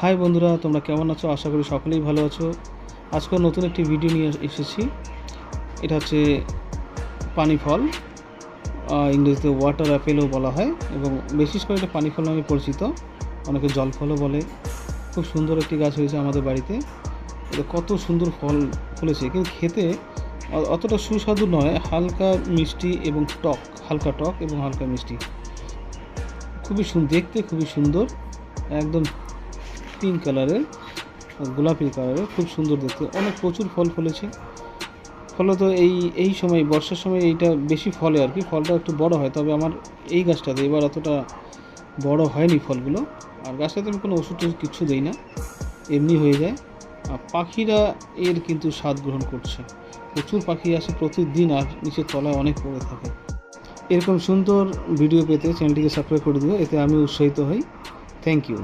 High বন্ধুরা, তোমরা কেমন আছো? আশা করি সকলেই ভালো আছো। আজকে নতুন একটি ভিডিও নিয়ে এসেছি। এটা হচ্ছে পানি ফল, ইংরেজিতে ওয়াটার অ্যাপেলও বলা হয় এবং বিশেষ করে এটা পানি ফল নামে পরিচিত। অনেকে জল ফলও বলে। খুব সুন্দর একটি গাছ হয়েছে আমাদের বাড়িতে। এটা কত সুন্দর ফল ফলেছে, কিন্তু খেতে অতটা সুস্বাদু নয়, হালকা মিষ্টি এবং টক, হালকা টক এবং হালকা মিষ্টি। দেখতে খুবই সুন্দর, একদম পিঙ্ক কালারের, গোলাপি কালারের, খুব সুন্দর দেখতে। প্রচুর ফল ফলেছে। ফলত এই সময় বর্ষার সময় এইটা বেশি ফলে আর কি, ফলটা একটু বড় হয়। তবে আমার এই গাছটাতে এবার অতটা বড় হয়নি ফলগুলো। আর গাছটাতে আমি কোনো ওষুধ কিছু দিই না, এমনি হয়ে যায়। আর পাখিরা এর কিন্তু স্বাদ গ্রহণ করছে। প্রচুর পাখি আসে প্রতিদিন, আর নিচের তলায় অনেক পড়ে থাকে। এরকম সুন্দর ভিডিও পেতে চ্যানেলটিকে সাবস্ক্রাইব করে দিও, এতে আমি উৎসাহিত হই। Thank you.